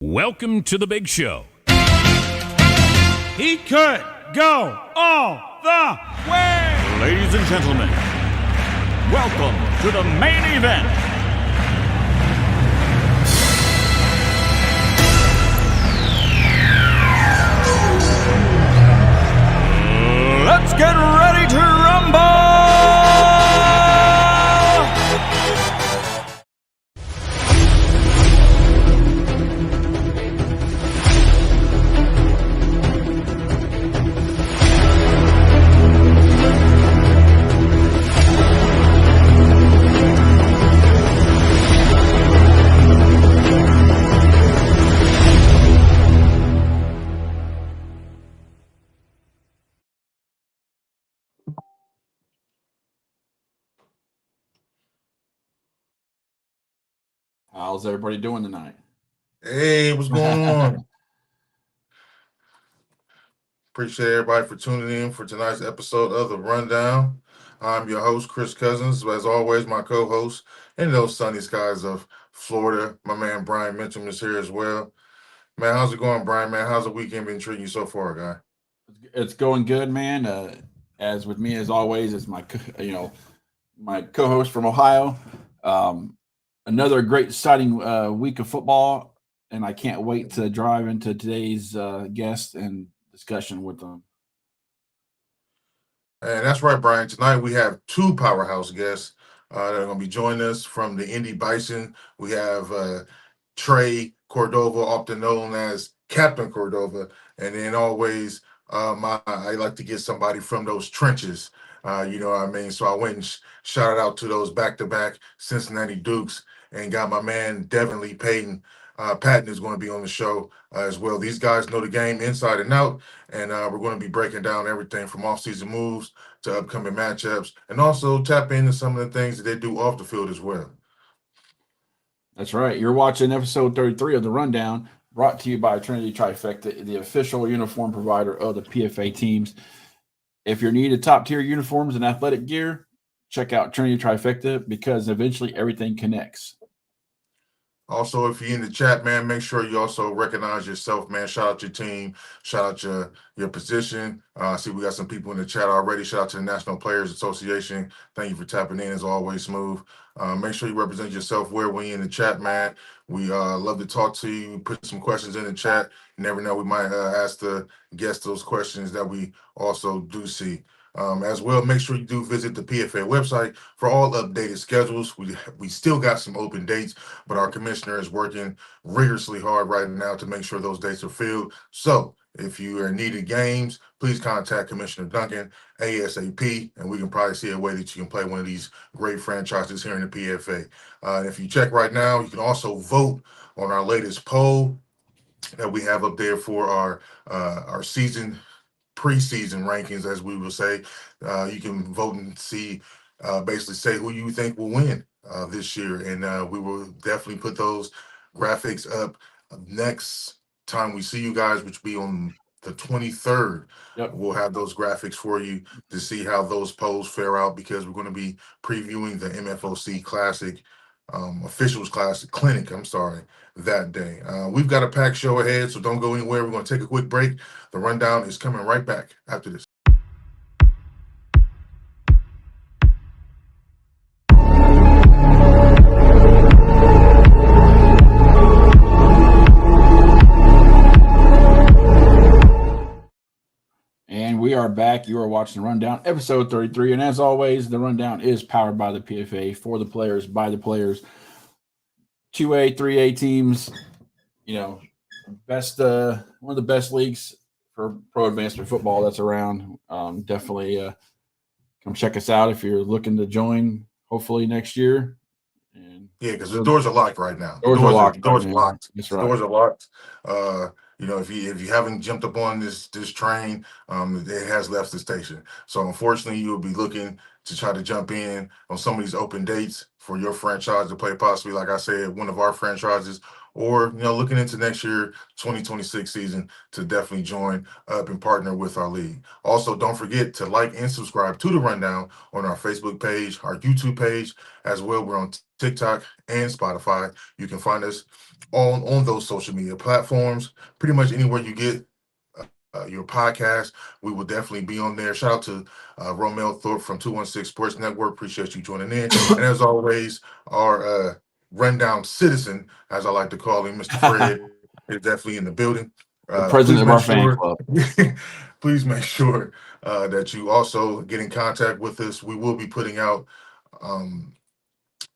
Welcome to the big show. He could go all the way. Ladies and gentlemen, welcome to the main event. Let's get ready to rumble! How's everybody doing tonight? Hey, what's going on? Appreciate everybody for tuning in for tonight's episode of The Rundown. I'm your host, Chris Cousins. As always, my co-host in those sunny skies of Florida, my man Brian Mitchum is here as well. Man, how's it going, Brian? Man, how's the weekend been treating you so far, guy? It's going good, man. As with me, as always, is my my co-host from Ohio. Another great, exciting week of football, and I can't wait to drive into today's guest and discussion with them. And that's right, Brian. Tonight we have two powerhouse guests that are going to be joining us from the Indy Bison. We have Trey Cordova, often known as Captain Cordova, and then always I like to get somebody from those trenches. You know what I mean? So I went and shouted out to those back-to-back Cincinnati Dukes and got my man Devin Lee Patton is going to be on the show as well. These guys know the game inside and out, and we're going to be breaking down everything from off-season moves to upcoming matchups, and also tap into some of the things that they do off the field as well. That's right. You're watching episode 33 of The Rundown, brought to you by Trinity Trifecta, the official uniform provider of the PFA teams. If you're needing top-tier uniforms and athletic gear, check out Trinity Trifecta because eventually everything connects. Also, if you're in the chat, man, make sure you also recognize yourself, man. Shout out your team. Shout out your position. I see we got some people in the chat already. Shout out to the National Players Association. Thank you for tapping in, as always, Smooth. Make sure you represent yourself when you're in the chat, man. We love to talk to you. Put some questions in the chat. You never know, we might ask the guests those questions that we also do see. As well, make sure you do visit the PFA website for all updated schedules. We still got some open dates, but our commissioner is working rigorously hard right now to make sure those dates are filled. So if you are needing games, please contact Commissioner Duncan ASAP, and we can probably see a way that you can play one of these great franchises here in the PFA. And if you check right now, you can also vote on our latest poll that we have up there for our preseason rankings, as we will say. You can vote and see, basically say who you think will win this year. And we will definitely put those graphics up next time we see you guys, which will be on the 23rd. Yep. We'll have those graphics for you to see how those polls fare out, because we're going to be previewing the MFOC Classic, Officials Classic Clinic, that day. We've got a packed show ahead, so don't go anywhere. We're going to take a quick break. The Rundown is coming right back after this. And we are back. You are watching The Rundown, episode 33. And as always, The Rundown is powered by the PFA, for the players, by the players. 2A, 3A teams, best one of the best leagues for pro advancement football that's around. Definitely come check us out if you're looking to join, hopefully next year. And yeah, because the doors are locked right now. Doors are locked. Doors are locked. That's right. Doors are locked. If you haven't jumped up on this train, it has left the station. So unfortunately, you'll be looking to try to jump in on some of these open dates for your franchise to play, possibly, like I said, one of our franchises or looking into next year 2026 season to definitely join up and partner with our league. Also, don't forget to like and subscribe to the Rundown on our Facebook page, our YouTube page as well. We're on TikTok and Spotify. You can find us on those social media platforms, pretty much anywhere you get your podcast. We will definitely be on there. Shout out to Romel Thorpe from 216 Sports Network. Appreciate you joining in. And as always, our rundown citizen, as I like to call him, Mr. Fred, is definitely in the building. The president of our fan club. Please make sure that you also get in contact with us. We will be putting out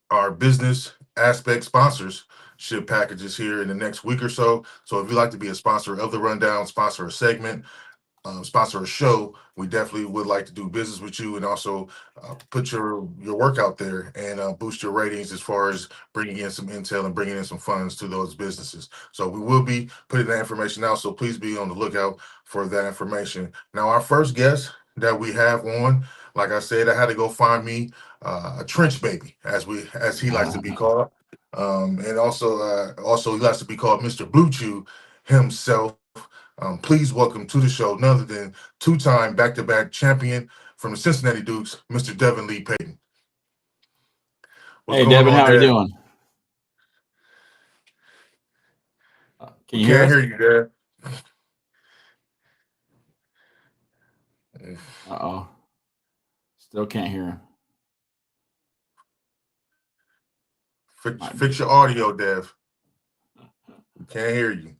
our business aspect sponsorship packages here in the next week or so. So if you'd like to be a sponsor of the Rundown, sponsor a segment, sponsor a show, we definitely would like to do business with you and also put your work out there and boost your ratings as far as bringing in some intel and bringing in some funds to those businesses. So we will be putting that information out. So please be on the lookout for that information. Now, our first guest that we have on, like I said, I had to go find me a trench baby, as he likes to be called. And also he likes to be called Mr. Blue Chew himself. Please welcome to the show none other than two-time back-to-back champion from the Cincinnati Dukes, Mr. Devin Lee Payton. Hey, Devin, how are you doing? Can you hear you, Dad? Uh-oh. Still can't hear him. Fix your audio, Dev. Can't hear you.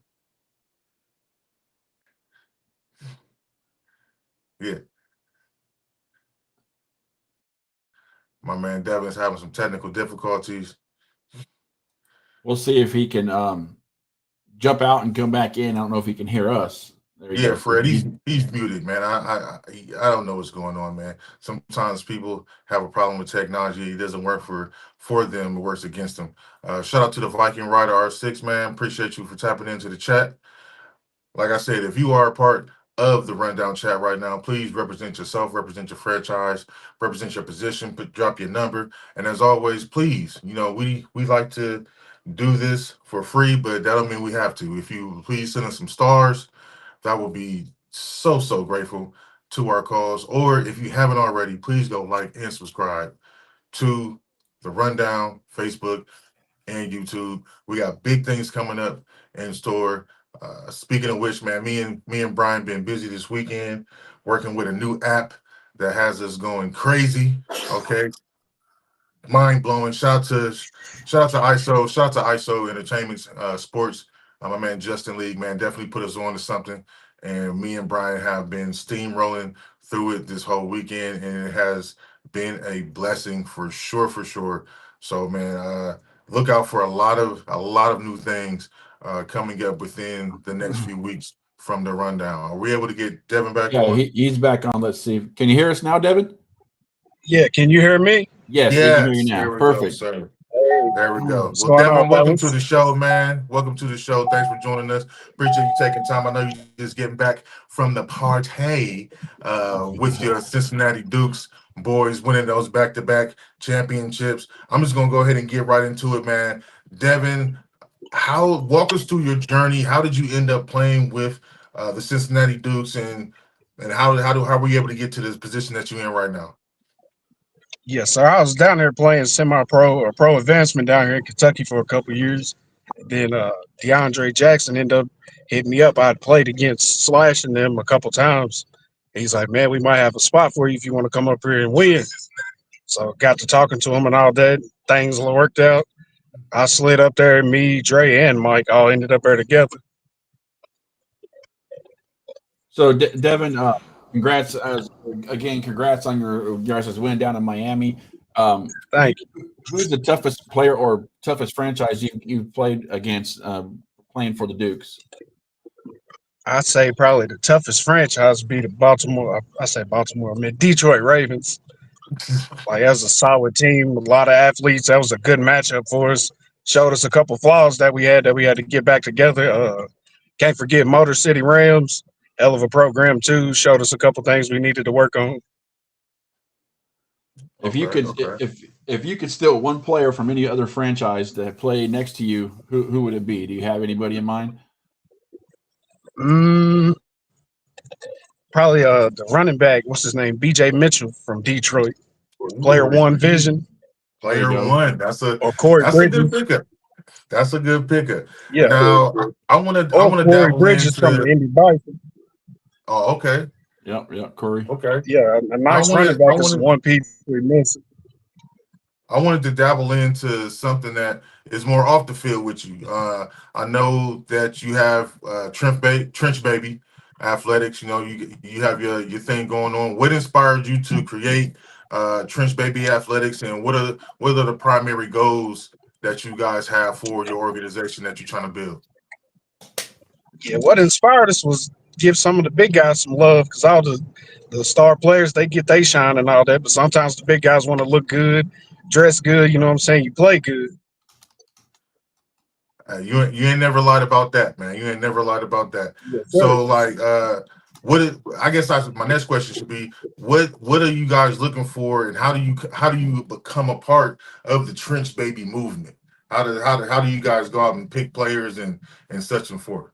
Yeah. My man Devin's having some technical difficulties. We'll see if he can jump out and come back in. I don't know if he can hear us. Yeah, Fred, he's muted, man. I don't know what's going on, man. Sometimes people have a problem with technology. It doesn't work for them. It works against them. Shout out to the Viking Rider R6, man. Appreciate you for tapping into the chat. Like I said, if you are a part of the Rundown chat right now, please represent yourself, represent your franchise, represent your position, drop your number. And as always, please, we like to do this for free, but that don't mean we have to. If you please send us some stars, that will be so grateful to our cause. Or if you haven't already, please go like and subscribe to the Rundown, Facebook and YouTube. We got big things coming up in store. Speaking of which, man, me and Brian been busy this weekend working with a new app that has us going crazy. Okay. Mind blowing. Shout out to ISO. Shout out to ISO Entertainment Sports. My man Justin League, man, definitely put us on to something. And me and Brian have been steamrolling through it this whole weekend, and it has been a blessing for sure. So, man, look out for a lot of new things coming up within the next few weeks from the Rundown. Are we able to get Devin back on? He's back on. Let's see. Can you hear us now, Devin? Yeah, can you hear me? Yes, we can hear you now. Perfect. Go, there we go. Well, Devin, welcome to the show, man. Welcome to the show. Thanks for joining us. Appreciate you taking time. I know you're just getting back from the party with your Cincinnati Dukes boys winning those back-to-back championships. I'm just going to go ahead and get right into it, man. Devin, walk us through your journey. How did you end up playing with the Cincinnati Dukes, and how were you able to get to this position that you're in right now? Yes, sir. I was down there playing semi-pro or pro advancement down here in Kentucky for a couple of years. Then DeAndre Jackson ended up hitting me up. I'd played against Slash and them a couple times. He's like, man, we might have a spot for you if you want to come up here and win. So got to talking to him and all that. Things worked out. I slid up there, me, Dre, and Mike all ended up there together. So, Devin, congrats congrats on your guys' win down in Miami. Thank you. Who's the toughest player or toughest franchise you've played against playing for the Dukes? I'd say probably the toughest franchise would be the Detroit Ravens. Like, that was a solid team, a lot of athletes. That was a good matchup for us. Showed us a couple flaws that we had to get back together. Can't forget Motor City Rams. Hell of a program too. Showed us a couple things we needed to work on. If you Okay, could, okay. if you could steal one player from any other franchise to play next to you, who would it be? Do you have anybody in mind? Mm, probably the running back. What's his name? B.J. Mitchell from Detroit. Player Ooh, One Vision There you player go. one. or Corey That's a good Bridges. pickup. That's a good pickup. Yeah, Now I or wanna Corey dabble Bridges from the into. Indy Bison. Oh, okay, Yep, Corey. okay. Yeah, a I nice running wanted I back is the wanted one piece we missing. I wanted to dabble into something that is more off the field with you. I know that you have Trench Baby Athletics. You know, you have your thing going on. What inspired you to create Trench Baby Athletics, and what are the primary goals that you guys have for your organization that you're trying to build? Yeah, what inspired us was give some of the big guys some love because all the star players they get they shine and all that, but sometimes the big guys want to look good, dress good. You know what I'm saying? You play good. You ain't never lied about that, man. You ain't never lied about that. Yes, sir. So like I guess my next question should be what are you guys looking for, and how do you become a part of the Trench Baby movement? How do you guys go out and pick players and such and forth?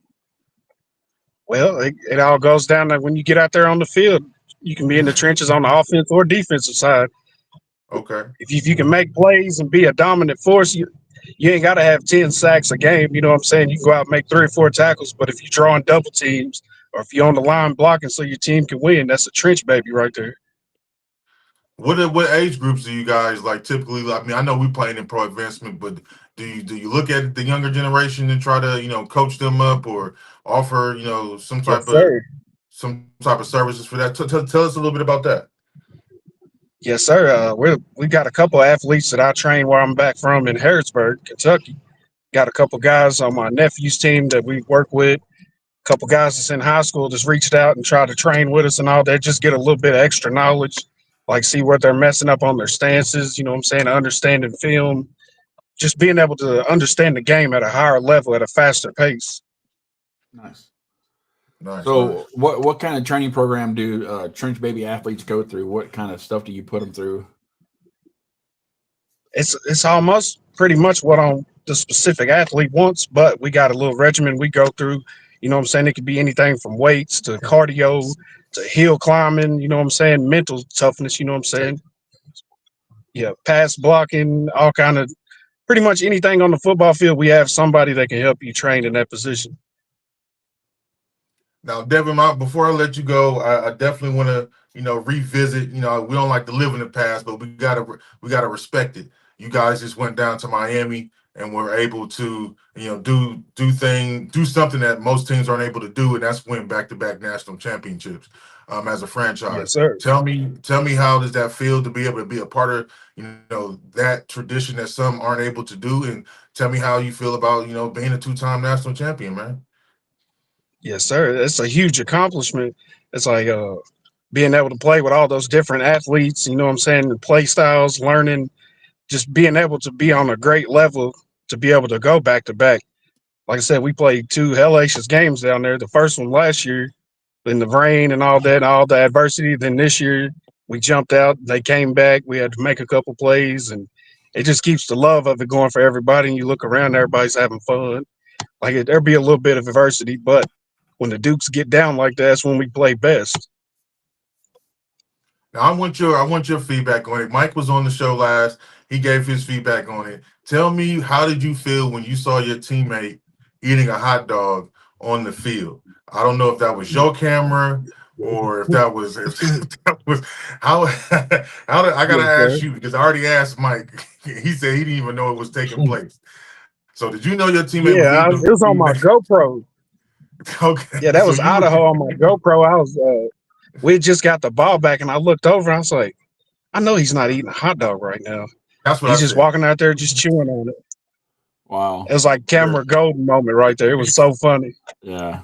Well, it all goes down to when you get out there on the field. You can be in the trenches on the offense or defensive side. Okay. If you can make plays and be a dominant force, you ain't got to have 10 sacks a game. You know what I'm saying? You can go out and make 3 or 4 tackles, but if you're drawing double teams or if you're on the line blocking so your team can win, that's a trench baby right there. What age groups do you guys like typically? I mean, I know we playing in pro advancement, but do you look at the younger generation and try to coach them up or offer some Yes, type of sir. services for that? Tell us a little bit about that. Yes, sir. We got a couple of athletes that I train where I'm back from in Harrisburg, Kentucky. Got a couple guys on my nephew's team that we work with. A couple guys that's in high school just reached out and tried to train with us and all that. Just get a little bit of extra knowledge, like see where they're messing up on their stances. You know what I'm saying? Understanding film, just being able to understand the game at a higher level at a faster pace. Nice. Nice. So, what kind of training program do Trench Baby athletes go through? What kind of stuff do you put them through? It's almost pretty much what on the specific athlete wants, but we got a little regimen we go through. You know what I'm saying? It could be anything from weights to cardio to hill climbing, you know what I'm saying? Mental toughness, you know what I'm saying? Yeah, pass blocking, all kind of pretty much anything on the football field, we have somebody that can help you train in that position. Now, Devin, before I let you go, I definitely want to, revisit. We don't like to live in the past, but we gotta respect it. You guys just went down to Miami and were able to, do something that most teams aren't able to do, and that's win back-to-back national championships as a franchise. Yes, sir. Tell me how does that feel to be able to be a part of, that tradition that some aren't able to do, and tell me how you feel about, being a 2-time national champion, man. Yes, sir. It's a huge accomplishment. It's like being able to play with all those different athletes, you know what I'm saying, the play styles, learning, just being able to be on a great level to be able to go back to back. Like I said, we played 2 hellacious games down there. The first one last year in the rain and all that, and all the adversity. Then this year we jumped out, they came back, we had to make a couple plays, and it just keeps the love of it going for everybody. And you look around, everybody's having fun. Like there'll be a little bit of adversity, but when the Dukes get down like that, that's when we play best. Now I want your feedback on it. Mike was on the show last. He gave his feedback on it. Tell me, how did you feel when you saw your teammate eating a hot dog on the field? I don't know if that was your camera or if that was how I gotta ask you, because I already asked Mike. He said he didn't even know it was taking place. So did you know your teammate was eating? It was on my GoPro. Okay. Yeah, that so was Idaho on my GoPro. We just got the ball back, and I looked over. And I was like, I know he's not eating a hot dog right now. That's what he's I just said. walking out there, just chewing on it. Wow. It was like camera golden moment right there. It was so funny. Yeah.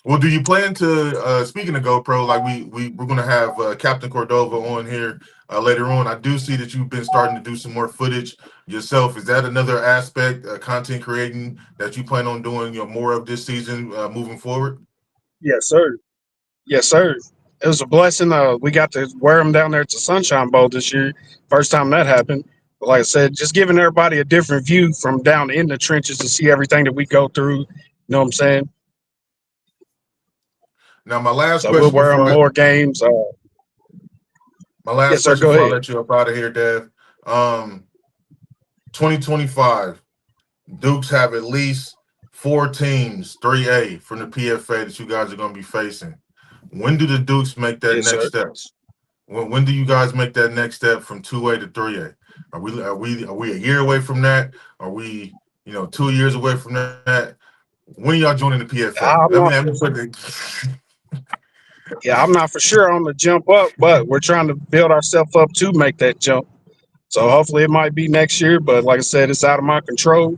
Well, do you plan to speaking of GoPro, like we're gonna have Captain Cordova on here later on. I do see that you've been starting to do some more footage yourself. Is that another aspect, content creating, that you plan on doing more of this season moving forward? Yes, sir. Yes, sir. it was a blessing. We got to wear them down there at the Sunshine Bowl this year. First time that happened. But like I said, just giving everybody a different view from down in the trenches to see everything that we go through. You know what I'm saying? Now, my last So we'll question wear them before more games. my last Yes, sir. question Go before I ahead. let you up out of here, Dev. 2025, Dukes have at least 4 teams, 3A from the PFA that you guys are going to be facing. When do the Dukes make that Yes, next sir. step? When do you guys make that next step from 2A to 3A? Are we a year away from that? Are we 2 years away from that? When are y'all joining the PFA? I'm not, Let me put it. yeah, I'm not for sure on the jump up, but we're trying to build ourselves up to make that jump. So hopefully it might be next year. But like I said, it's out of my control.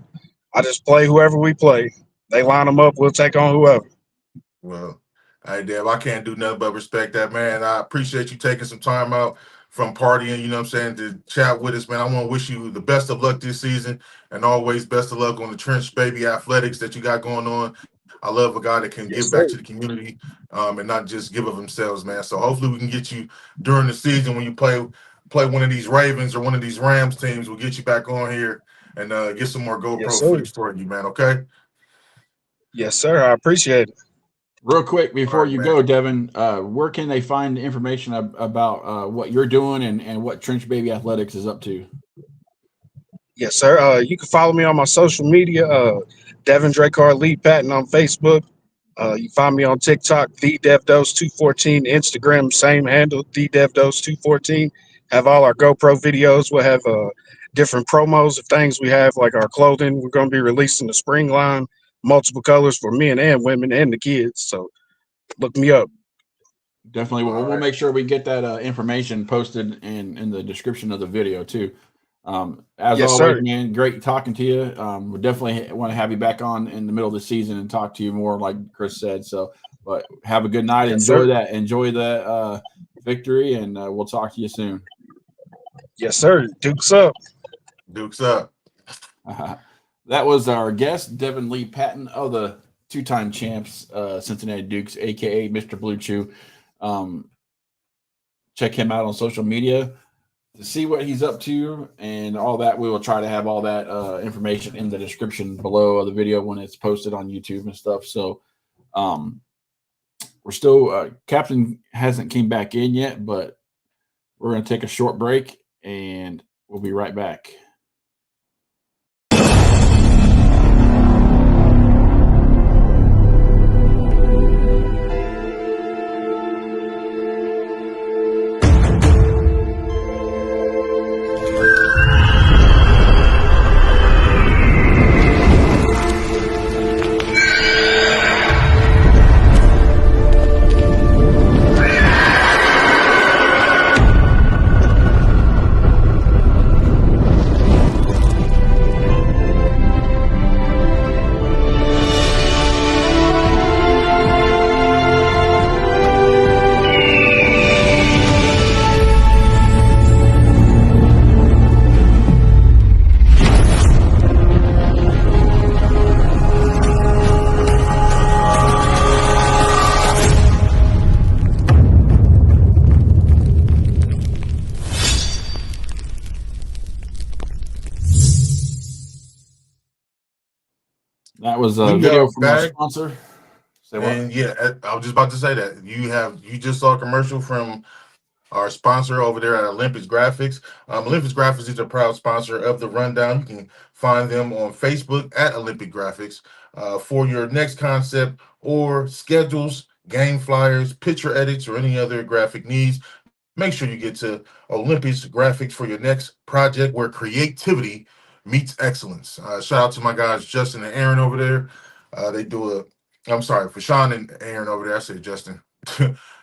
I just play whoever we play. They line them up, we'll take on whoever. Well, hey, Dev, I can't do nothing but respect that, man. I appreciate you taking some time out from partying, you know what I'm saying, to chat with us, man. I want to wish you the best of luck this season and always best of luck on the Trench Baby Athletics that you got going on. I love a guy that can Yes, give back sir. to the community and not just give of themselves, man. So hopefully we can get you during the season when you play one of these Ravens or one of these Rams teams. We'll get you back on here and get some more Yes, GoPro sir. footage for you, man, okay? Yes, sir. I appreciate it. Real quick before All right, you man. go, Devin, where can they find information about what you're doing and what Trench Baby Athletics is up to? Yes, sir. You can follow me on my social media, Devin Dracar Lee Patton on Facebook. You find me on TikTok, TheDevDose214, Instagram, same handle, TheDevDose214. Have all our GoPro videos. We'll have different promos of things we have, like our clothing. We're going to be releasing the spring line, multiple colors for men and women and the kids. So look me up. Definitely. All We'll right. make sure we get that information posted in the description of the video too. As Yes, always, sir. man, great talking to you. We definitely want to have you back on in the middle of the season and talk to you more, like Chris said. So, but have a good night. Yes, Enjoy sir. that. Enjoy the victory, and we'll talk to you soon. Yes, sir. Dukes up. Dukes up. That was our guest, Devin Lee Patton of the two-time champs, Cincinnati Dukes, aka Mr. Blue Chew. Check him out on social media to see what he's up to and all that. We will try to have all that information in the description below of the video when it's posted on YouTube and stuff. So we're still Captain hasn't came back in yet, but we're going to take a short break and we'll be right back. That was a video from our sponsor. Say what? And yeah, I was just about to say that you just saw a commercial from our sponsor over there at Olympus Graphics. Olympus Graphics is a proud sponsor of the Rundown. You can find them on Facebook at Olympic Graphics for your next concept or schedules, game flyers, picture edits, or any other graphic needs. Make sure you get to Olympus Graphics for your next project where creativity meets excellence. Shout out to my guys Justin and Aaron over there. I'm sorry, for Sean and Aaron over there. I said Justin.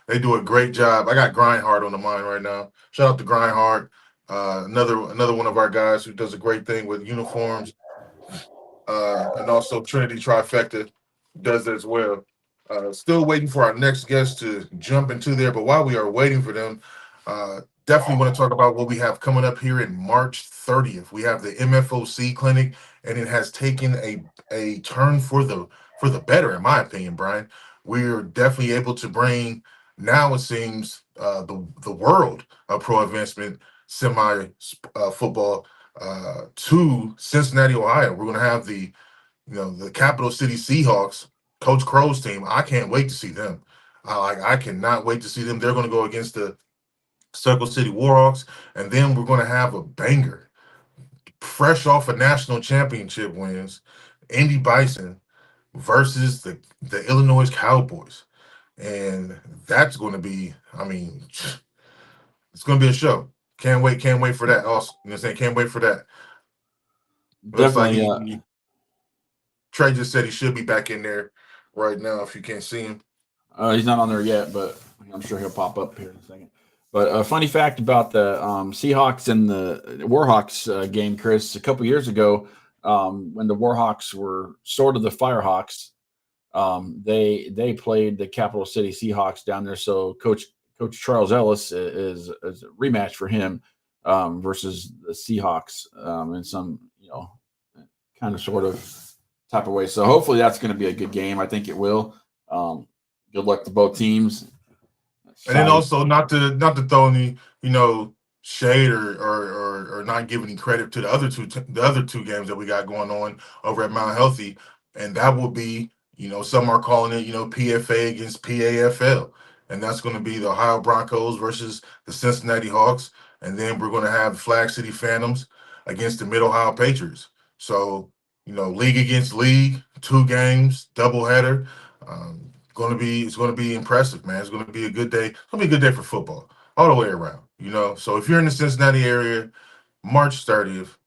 They do a great job. I got Grindhard on the mind right now. Shout out to Grindhard, another one of our guys who does a great thing with uniforms, and also Trinity Trifecta does it as well. Still waiting for our next guest to jump into there, but while we are waiting for them, definitely want to talk about what we have coming up here in March 30th. We have the MFOC clinic, and it has taken a turn for the better, in my opinion, Brian. We're definitely able to bring Now it seems the world of pro advancement semi football to Cincinnati, Ohio. We're going to have the Capital City Seahawks, Coach Crow's team. I can't wait to see them. I cannot wait to see them. They're going to go against the Circle City Warhawks, and then we're going to have a banger, fresh off of national championship wins, Indy Bison versus the Illinois Cowboys, and that's going to be. I mean, it's going to be a show. Can't wait for that. Also, you know what I'm saying? Can't wait for that. Definitely. Trey just said he should be back in there right now if you can't see him. He's not on there yet, but I'm sure he'll pop up here in a second. But a funny fact about the Seahawks and the Warhawks game, Chris, a couple years ago, when the Warhawks were sort of the Firehawks, they played the Capital City Seahawks down there. So Coach Charles Ellis is a rematch for him versus the Seahawks in some kind of sort of type of way. So hopefully that's going to be a good game. I think it will. Good luck to both teams. And then also not to throw any shade or not give any credit to the other two games that we got going on over at Mount Healthy, and that will be some are calling it PFA against PAFL, and that's going to be the Ohio Broncos versus the Cincinnati Hawks, and then we're going to have Flag City Phantoms against the Mid Ohio Patriots. So league against league, 2 games, doubleheader. It's going to be impressive, man. It's going to be a good day. It's going to be a good day for football all the way around. So if you're in the Cincinnati area, March 30th,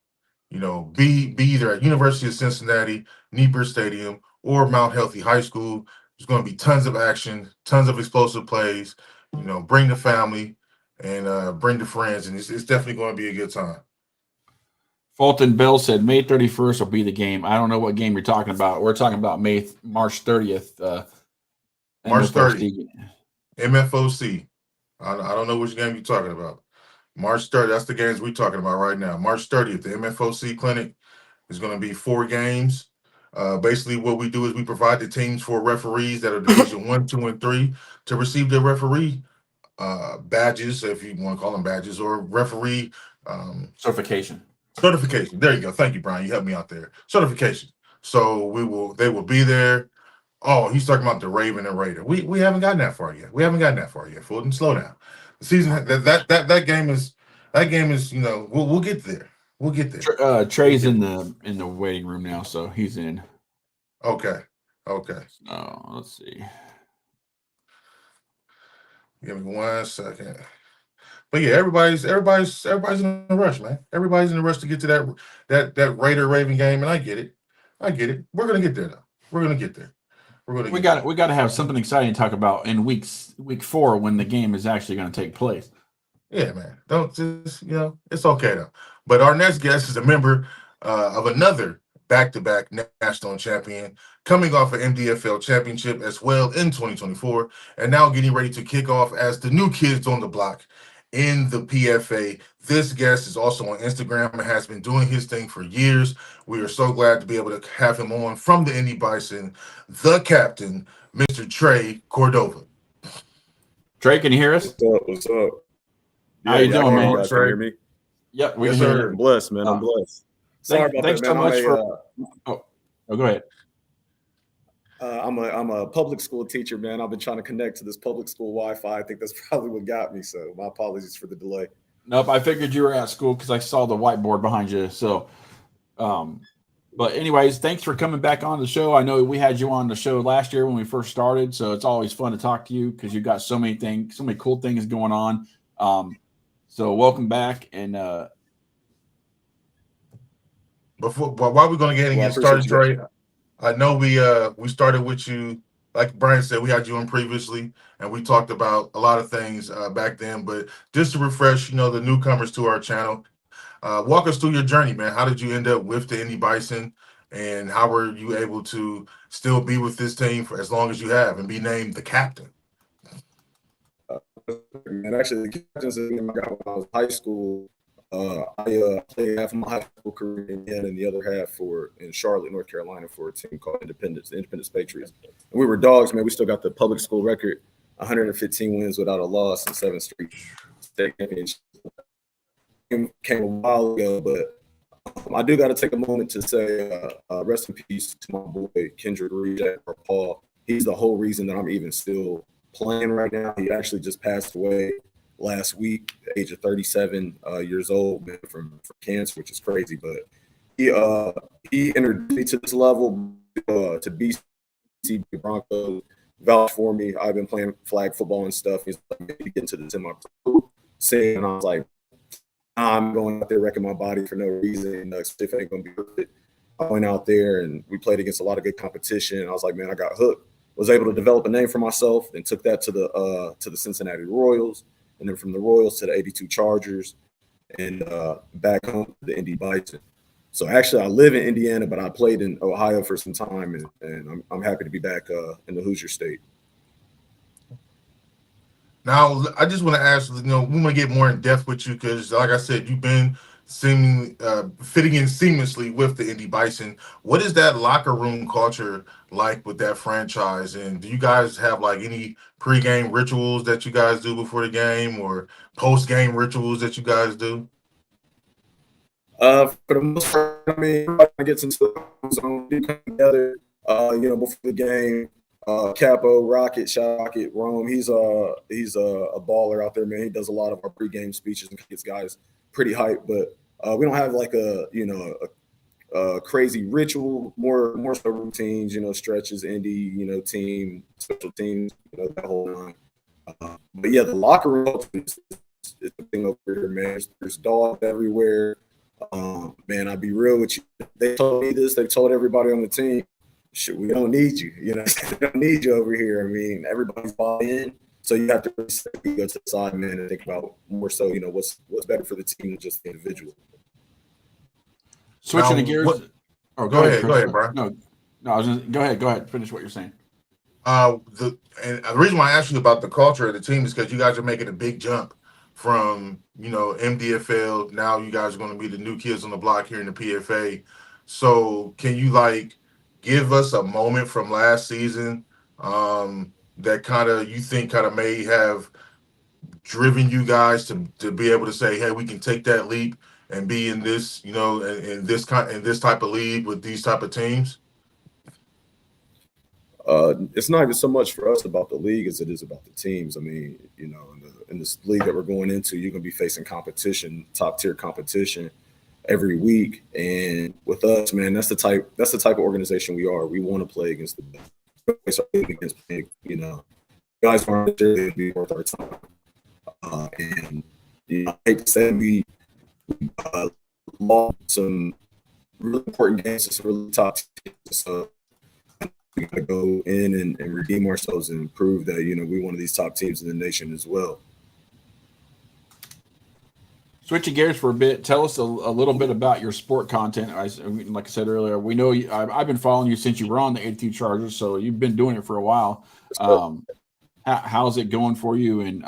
be either at University of Cincinnati, Niebuhr Stadium, or Mount Healthy High School. There's going to be tons of action, tons of explosive plays. Bring the family and bring the friends, and it's definitely going to be a good time. Fulton Bill said May 31st will be the game. I don't know what game you're talking about. We're talking about March 30th. March 30th. MFOC. I don't know which game you're talking about. March 30th. That's the games we're talking about right now. March 30th, the MFOC clinic is going to be 4 games. Basically, what we do is we provide the teams for referees that are Division 1, 2, and 3 to receive their referee badges, if you want to call them badges, or referee certification. There you go. Thank you, Brian. You helped me out there. Certification. So they will be there. Oh, he's talking about the Raven and Raider. We haven't gotten that far yet. Fulton, slow down. The season that game is we'll get there. We'll get there. Trey's in the waiting room now, so he's in. Okay. So let's see. Give me 1 second. But yeah, everybody's in a rush, man. Everybody's in a rush to get to that Raider Raven game, and I get it. We're gonna get there though. We're gonna get there. We got to have something exciting to talk about in week 4 when the game is actually going to take place. Yeah, man. Don't just it's okay though. But our next guest is a member of another back-to-back national champion, coming off an MDFL championship as well in 2024, and now getting ready to kick off as the new kids on the block in the PFA. This guest is also on Instagram and has been doing his thing for years. We are so glad to be able to have him on from the Indy Bison, the captain, Mr. Trey Cordova. Trey, can you hear us? What's up? How you doing, man? Can you hear me? Yep, we yes, can hear sir. you. I'm blessed, man. I'm blessed. Sorry about thanks that, so man. much for. Go ahead. I'm a public school teacher, man. I've been trying to connect to this public school Wi-Fi. I think that's probably what got me. So my apologies for the delay. Nope, I figured you were at school because I saw the whiteboard behind you. So, but anyways, thanks for coming back on the show. I know we had you on the show last year when we first started, so it's always fun to talk to you because you got so many cool things going on. So welcome back. And while we're going to get started, Trey, I know we started with you. Like Brian said, we had you on previously, and we talked about a lot of things back then. But just to refresh, the newcomers to our channel, walk us through your journey, man. How did you end up with the Indy Bison, and how were you able to still be with this team for as long as you have and be named the captain? And actually, the captain's name I got when I was in high school. I played half of my high school career and the other half in Charlotte, North Carolina, for a team called Independence, the Independence Patriots. And we were dogs, man. We still got the public school record. 115 wins without a loss and 7 straight state championships. Came a while ago, but I do got to take a moment to say rest in peace to my boy Kendrick Reed or Paul. He's the whole reason that I'm even still playing right now. He actually just passed away last week, at the age of 37 years old, man, from cancer, which is crazy. But he introduced me to this level to BC Broncos, vouched for me. I've been playing flag football and stuff. He's like, maybe get into the semi-pro scene, and I was like, I'm going out there wrecking my body for no reason. Especially if it ain't gonna be worth it. I went out there and we played against a lot of good competition. I was like, man, I got hooked. Was able to develop a name for myself, and took that to the Cincinnati Royals, and then from the Royals to the 82 Chargers, and back home to the Indy Bison. So actually, I live in Indiana, but I played in Ohio for some time, and I'm happy to be back in the Hoosier State. Now, I just want to ask, we want to get more in depth with you because, like I said, you've been fitting in seamlessly with the Indy Bison. What is that locker room culture like with that franchise? And do you guys have like any pregame rituals that you guys do before the game, or post-game rituals that you guys do? For the most part, I mean, everybody gets into the zone, we come together, before the game. Capo, Rocket, Shot Rocket, Rome. He's a baller out there, man. He does a lot of our pregame speeches and gets guys pretty hyped. But we don't have like a crazy ritual, more so routines, stretches, Indy, team, special teams, that whole line. But yeah, the locker room is the thing over here, man. There's dogs everywhere. Man, I'll be real with you. They told me this. They told everybody on the team. Shit, we don't need you. We don't need you over here. I mean, everybody's bought in, so you have to really go to the side, man, and think about more so, what's better for the team than just the individual. Switching to gears. Go ahead, Brian. No, I was just, go ahead. Finish what you're saying. The reason why I asked you about the culture of the team is because you guys are making a big jump from MDFL. Now you guys are going to be the new kids on the block here in the PFA. So can you give us a moment from last season that you think may have driven you guys to be able to say, hey, we can take that leap and be in this, in this type of league with these type of teams? It's not even so much for us about the league as it is about the teams. I mean, in this league that we're going into, you're going to be facing competition, top tier competition every week. And with us, man, that's the type of organization we are. We want to play against the best. Guys aren't necessarily going to be worth our time. And I hate to say we lost some really important games to some really top teams. So we got to go in and redeem ourselves and prove that, we're one of these top teams in the nation as well. Switching gears for a bit, tell us a little bit about your sport content. Like I said earlier, we know I've been following you since you were on the 82 Chargers, so you've been doing it for a while. How's it going for you, and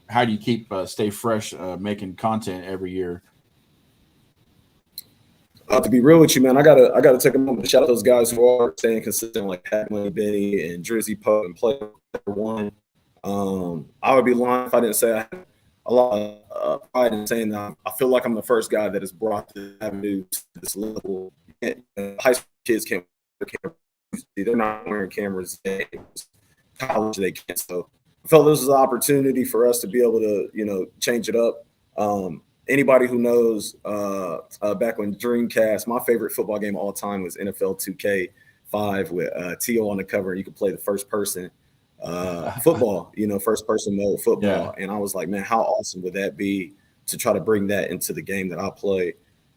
how do you stay fresh making content every year? To be real with you, man, I gotta take a moment to shout out those guys who are staying consistent, like Pat Money Benny and Drizzy Pope and Player One. I would be lying if I didn't say I had a lot of pride in saying that I feel like I'm the first guy that has brought the avenue to this level. High school kids can't wear cameras. They're not wearing cameras. College, they can't. So I felt this was an opportunity for us to be able to, change it up. Anybody who knows, back when Dreamcast, my favorite football game of all time was NFL 2K5 with T.O. on the cover. You could play the first person football, first person mode football. Yeah. And I was like, man, how awesome would that be to try to bring that into the game that I play?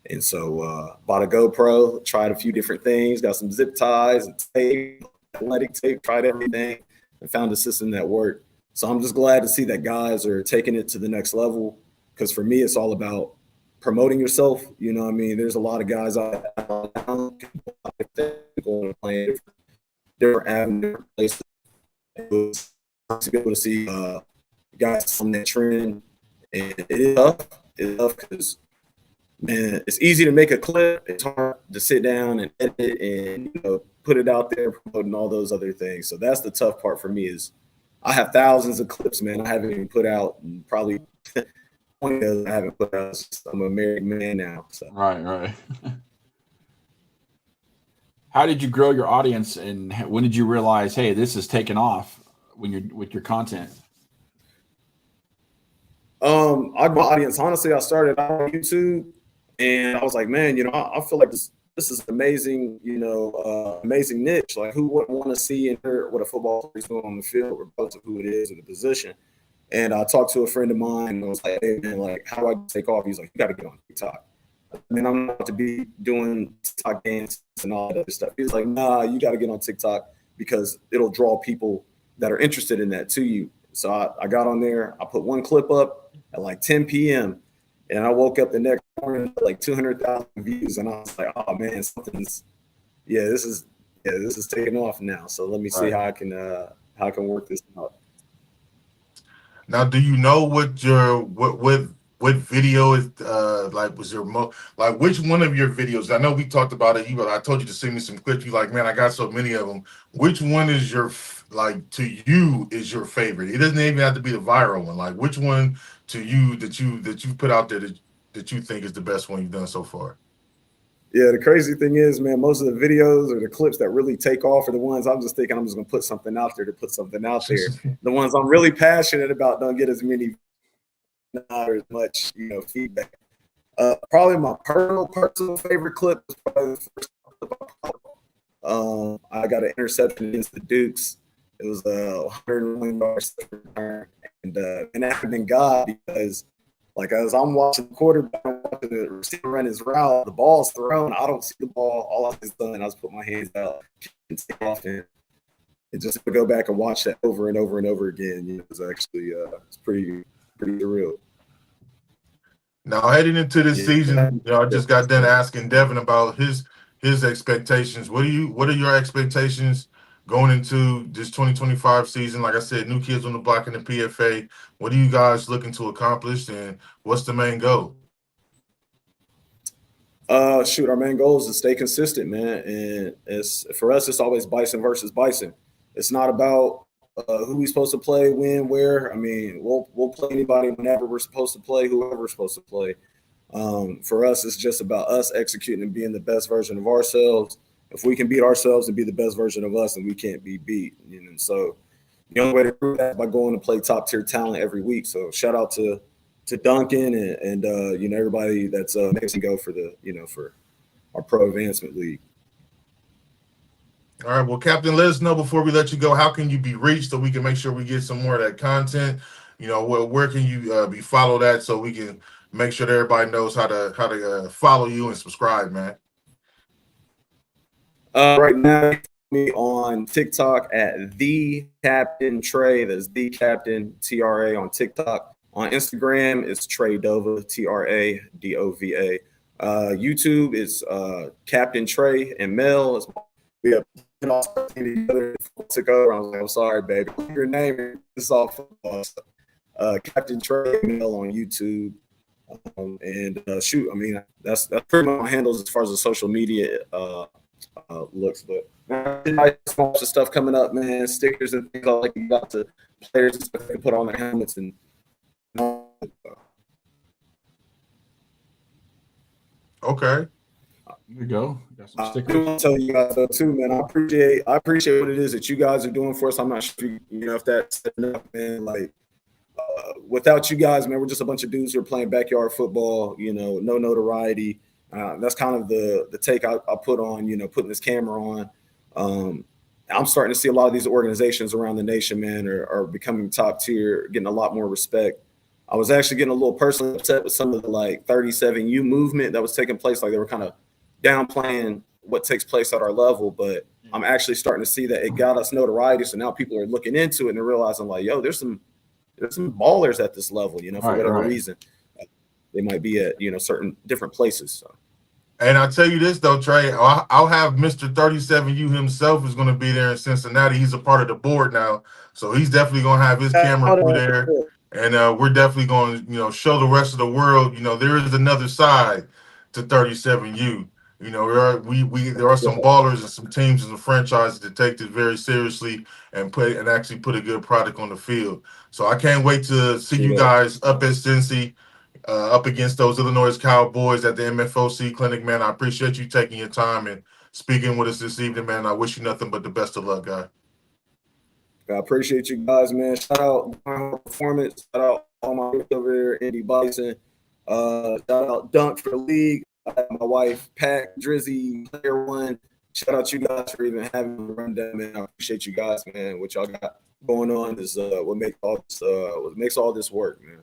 And so bought a GoPro, tried a few different things, got some zip ties and tape, athletic tape, tried everything, and found a system that worked. So I'm just glad to see that guys are taking it to the next level. Because for me, it's all about promoting yourself. There's a lot of guys out there going to play different avenues, places. To be able to see guys on that trend, and it is tough. It's tough because, man, it's easy to make a clip. It's hard to sit down and edit and put it out there, promoting all those other things. So that's the tough part for me is I have thousands of clips, man. I haven't even put out, and probably 20 of them I haven't put out. It's just, I'm a married man now. So. Right. How did you grow your audience, and when did you realize, hey, this is taking off when you're with your content? My audience, honestly, I started out on YouTube, and I was like, man, I feel like this is an amazing, amazing niche. Like, who wouldn't want to see and hear what a football player is doing on the field, regardless of who it is or the position? And I talked to a friend of mine, and I was like, hey, man, like, how do I take off? He's like, you got to get on TikTok. I mean, I'm not to be doing TikTok dances and all that other stuff. He's like, nah, you got to get on TikTok because it'll draw people that are interested in that to you. So I got on there. I put one clip up at like 10 p.m. and I woke up the next morning with like 200,000 views, and I was like, oh man, this is taking off now. So let me see how I can work this out. Now, do you know what video is like? Was your which one of your videos? I know we talked about it. I told you to send me some clips. You like, man, I got so many of them. Which one is your to you is your favorite? It doesn't even have to be the viral one. Like, which one to you that you put out there that you think is the best one you've done so far? Yeah, the crazy thing is, man, most of the videos or the clips that really take off are the ones I'm just thinking I'm just gonna put something out there to put something out there. The ones I'm really passionate about don't get as many, not as much, feedback. Probably my personal favorite clip was probably the first clip. I got an interception against the Dukes. It was a 101-yard return, and that had been God, because like as I'm watching the quarterback, watching the receiver run his route, the ball's thrown. I don't see the ball. All I was done, I was put my hands out and take off, and just to go back and watch that over and over and over again, it was actually it's pretty surreal. Now heading into this season, I just got done asking Devin about his expectations. What are your expectations going into this 2025 season? Like I said, new kids on the block in the PFA. What are you guys looking to accomplish, and what's the main goal? Our main goal is to stay consistent, man. And for us, it's always Bison versus Bison. It's not about who we're supposed to play, when, where. I mean, we'll play anybody whenever we're supposed to play, whoever we're supposed to play. For us, it's just about us executing and being the best version of ourselves. If we can beat ourselves and be the best version of us, then we can't be beat. So the only way to prove that is by going to play top tier talent every week. So shout out to Duncan and everybody that's making go for for our Pro Advancement League. All right, well, Captain, let us know before we let you go, how can you be reached so we can make sure we get some more of that content? Where can you be followed at so we can make sure that everybody knows how to follow you and subscribe, man? Right now, me on TikTok at The Captain Trey. That's The Captain TRA on TikTok. On Instagram, it's Trey Dova, TRADOVA. YouTube is Captain Trey and Mel. We have together. Took over. I was like, I'm sorry, baby. Your name is all football. Captain Trey and Mel on YouTube. That's pretty much my handles as far as the social media looks. But nice bunch of stuff coming up, man. Stickers and things like you got to players and stuff they can put on their helmets and. Okay. There you go. Got some I stickers. want to tell you guys though too, man. I appreciate what it is that you guys are doing for us. I'm not sure if that's enough, man. Like without you guys, man, we're just a bunch of dudes who are playing backyard football. No notoriety. That's kind of the take I put on. Putting this camera on. I'm starting to see a lot of these organizations around the nation, man, are becoming top tier, getting a lot more respect. I was actually getting a little personally upset with some of the 37U movement that was taking place. Like they were kind of downplaying what takes place at our level, but I'm actually starting to see that it got us notoriety. So now people are looking into it and they're realizing there's some ballers at this level, for whatever reason they might be at, certain different places. So. And I'll tell you this though, Trey, I'll have Mr. 37U himself is going to be there in Cincinnati. He's a part of the board now, so he's definitely going to have his camera crew there. And we're definitely going to, show the rest of the world, there is another side to 37U. You know, there are some ballers and some teams and some franchises that take this very seriously and actually put a good product on the field. So I can't wait to see you guys up at Cincy, up against those Illinois Cowboys at the MFOC clinic, man. I appreciate you taking your time and speaking with us this evening, man. I wish you nothing but the best of luck, guy. I appreciate you guys, man. Shout out my performance. Shout out all my friends over there, Indy Bison. Shout out Dunk for the league. My wife, Pat, Drizzy, Player One. Shout out you guys for even having the rundown, man. I appreciate you guys, man. What y'all got going on is what makes all this work, man.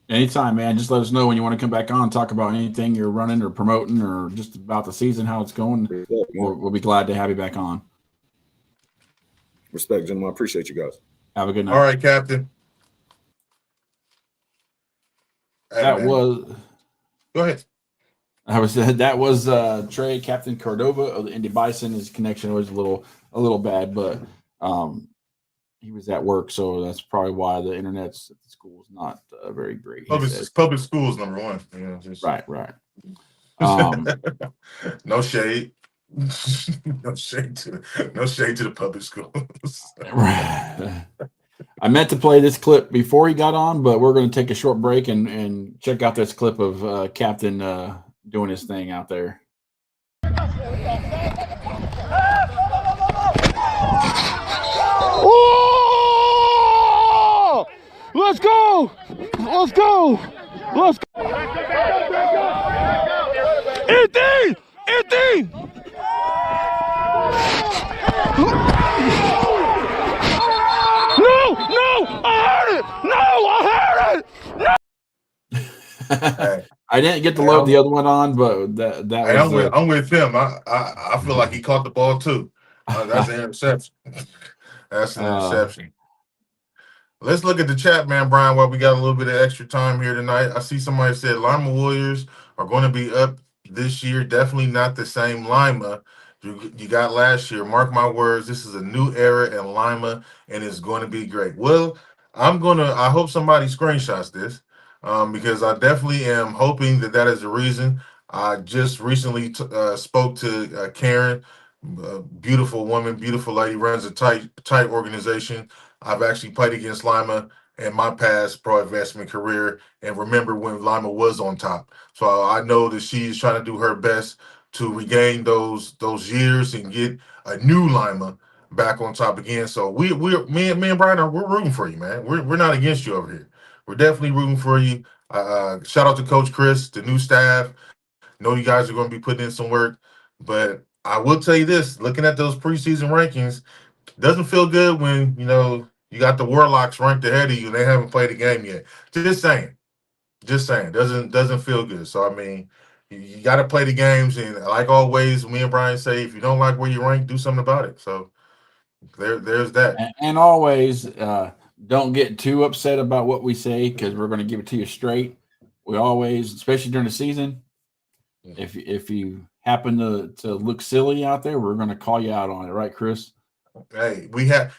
Anytime, man. Just let us know when you want to come back on and talk about anything you're running or promoting or just about the season, how it's going. We'll be glad to have you back on. Respect, gentlemen. I appreciate you guys. Have a good night. All right, Captain. Go ahead. That was Trey, Captain Cordova of the Indy Bison. His connection was a little bad, but he was at work, so that's probably why the internet's at the school is not very great. Public schools, number one. You know, right. No shade. no shade to the public schools. I meant to play this clip before he got on, but we're going to take a short break and check out this clip of Captain doing his thing out there. Oh! Let's go! Let's go! Let's go! It! No! I heard it! Hey. I didn't get to load the other one on, but that was. I'm with him. I feel like he caught the ball too. That's an interception. That's an interception. Let's look at the chat, man, Brian, while we got a little bit of extra time here tonight. I see somebody said Lima Warriors are going to be up this year. Definitely not the same Lima you got last year. Mark my words, this is a new era in Lima, and it's going to be great. Well, I hope somebody screenshots this because I definitely am hoping that is the reason. I just recently spoke to Karen, beautiful woman, beautiful lady, runs a tight organization. I've actually played against Lima in my past pro investment career and remember when Lima was on top. So I know that she's trying to do her best to regain those years and get a new Lima back on top again. So me and Brian we're rooting for you, man. We're not against you over here. We're definitely rooting for you. Shout out to Coach Chris, the new staff. Know you guys are going to be putting in some work, but I will tell you this: looking at those preseason rankings, doesn't feel good when you got the Warlocks ranked ahead of you and they haven't played a game yet. Just saying, doesn't feel good. So I mean, you got to play the games, and like always, me and Brian say, if you don't like where you rank, do something about it. So there's that. And always don't get too upset about what we say because we're going to give it to you straight. We always, especially during the season, if you happen to look silly out there, we're going to call you out on it, right, Chris? Hey,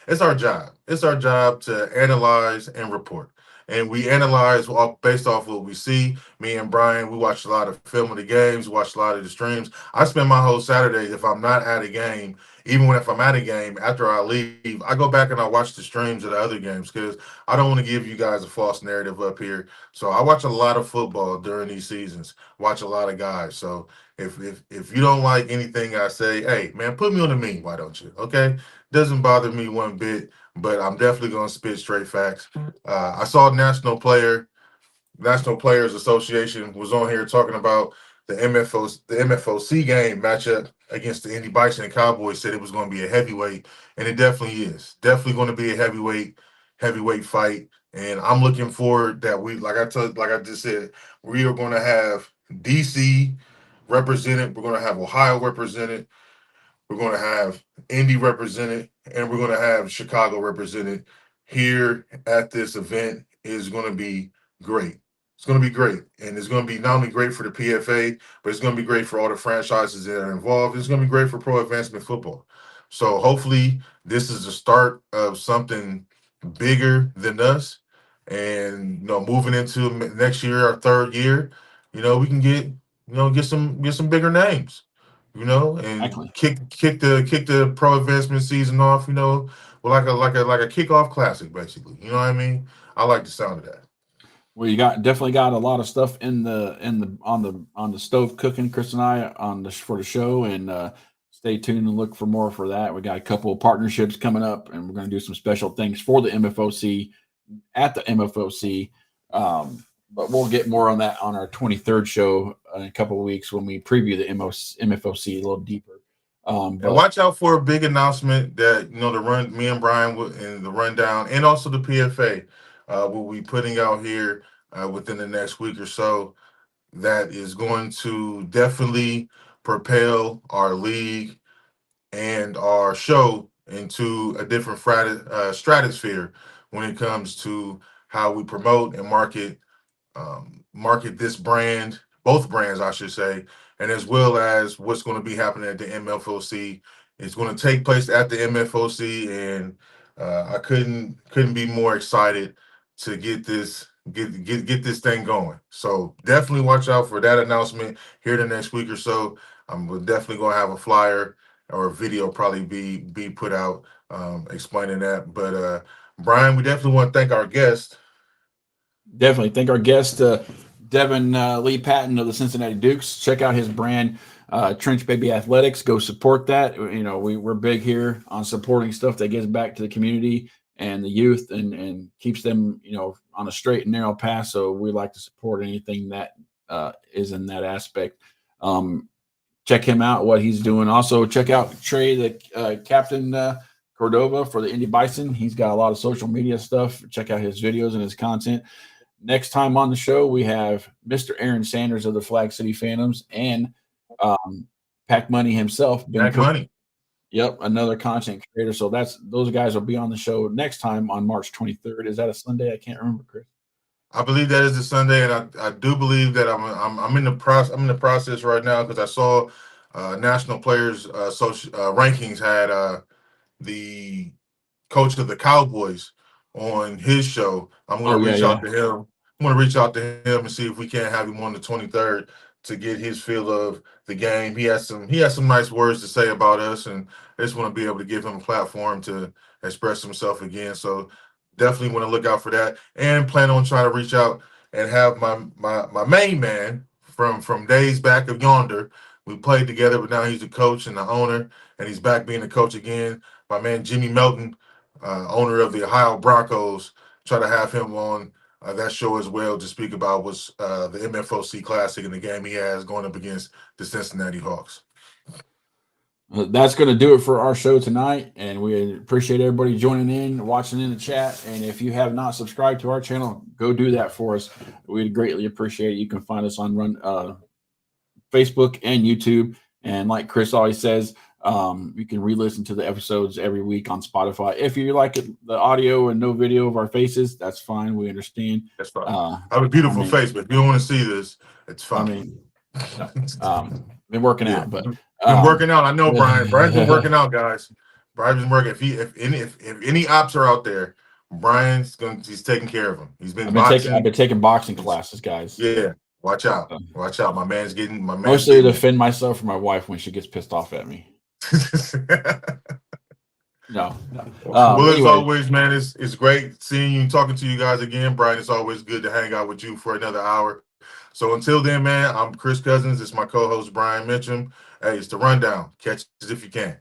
it's our job. It's our job to analyze and report. And we analyze based off what we see. Me and Brian, we watch a lot of film of the games, watch a lot of the streams. I spend my whole Saturday, if I'm not at a game, even if I'm at a game, after I leave, I go back and I watch the streams of the other games because I don't want to give you guys a false narrative up here. So I watch a lot of football during these seasons, watch a lot of guys. So if you don't like anything I say, hey, man, put me on the meme, why don't you? Okay? Doesn't bother me one bit, but I'm definitely going to spit straight facts. I saw National Players Association was on here talking about the MFOC game matchup against the Indy Bison and Cowboys, said it was going to be a heavyweight, and it definitely is. Definitely going to be a heavyweight fight, and I'm looking forward that like I just said, we are going to have DC represented, we're going to have Ohio represented, we're going to have Indy represented, and we're going to have Chicago represented here at this event. Is going to be great. It's going to be great. And it's going to be not only great for the PFA, but it's going to be great for all the franchises that are involved. It's going to be great for pro advancement football. So hopefully this is the start of something bigger than us. And, moving into next year, our third year, we can get some bigger names. you know, and Exactly. kick the pro advancement season off, you know, with like a kickoff classic, basically. You know what I mean? I like the sound of that. Well, you definitely got a lot of stuff on the stove cooking, Chris and I for the show, and stay tuned and look for more for that. We got a couple of partnerships coming up, and we're going to do some special things for the MFOC at the MFOC. But we'll get more on that on our 23rd show in a couple of weeks when we preview the MFOC a little deeper. And watch out for a big announcement that, you know, me and Brian in the rundown, and also the PFA will be putting out here within the next week or so. That is going to definitely propel our league and our show into a different stratosphere when it comes to how we promote and market this brand, both brands, I should say, and as well as what's going to be happening at the MFOC. It's going to take place at the MFOC, and I couldn't be more excited to get this thing going. So definitely watch out for that announcement here the next week or so. We're definitely going to have a flyer or a video probably be put out explaining that. But Brian, we definitely want to thank our guest. Definitely thank our guest, Devin Lee Patton of the Cincinnati Dukes. Check out his brand, Trench Baby Athletics. Go support that. You know, we're big here on supporting stuff that gives back to the community and the youth and keeps them, you know, on a straight and narrow path. So we like to support anything that is in that aspect. Check him out, what he's doing. Also, check out Trey, the Captain Cordova for the Indy Bison. He's got a lot of social media stuff. Check out his videos and his content. Next time on the show, we have Mr. Aaron Sanders of the Flag City Phantoms and Pac Money himself. Pac Money. Yep, another content creator. So those guys will be on the show next time on March 23rd. Is that a Sunday? I can't remember, Chris. I believe that is a Sunday, and I do believe that I'm in the process right now because I saw National Players Rankings had the coach of the Cowboys on his show. I'm going to reach out to him. I'm going to reach out to him and see if we can't have him on the 23rd to get his feel of the game. He has some nice words to say about us, and I just want to be able to give him a platform to express himself again. So definitely want to look out for that, and plan on trying to reach out and have my main man from days back of yonder. We played together, but now he's the coach and the owner, and he's back being the coach again. My man Jimmy Melton, owner of the Ohio Broncos, try to have him on that show as well to speak about what's the MFOC Classic and the game he has going up against the Cincinnati Hawks. That's going to do it for our show tonight, and we appreciate everybody joining in, watching in the chat. And if you have not subscribed to our channel, go do that for us. We'd greatly appreciate it. You can find us on Facebook and YouTube. And like Chris always says, you can re-listen to the episodes every week on Spotify. If you like the audio and no video of our faces, that's fine. We understand. That's fine. I have a beautiful face, but if you don't want to see this, it's fine. Been working out, but been working out. I know Brian. Brian's been working out, guys. Brian's been working. If any ops are out there, he's taking care of them. He's been boxing. I've been taking boxing classes, guys. Yeah. Watch out. Watch out. Mostly to defend myself from my wife when she gets pissed off at me. No. Well, as always, man, it's great seeing you and talking to you guys again. Brian, it's always good to hang out with you for another hour. So until then, man, I'm Chris Cousins. It's my co-host, Brian Mitchum. Hey, it's the Rundown. Catch us if you can.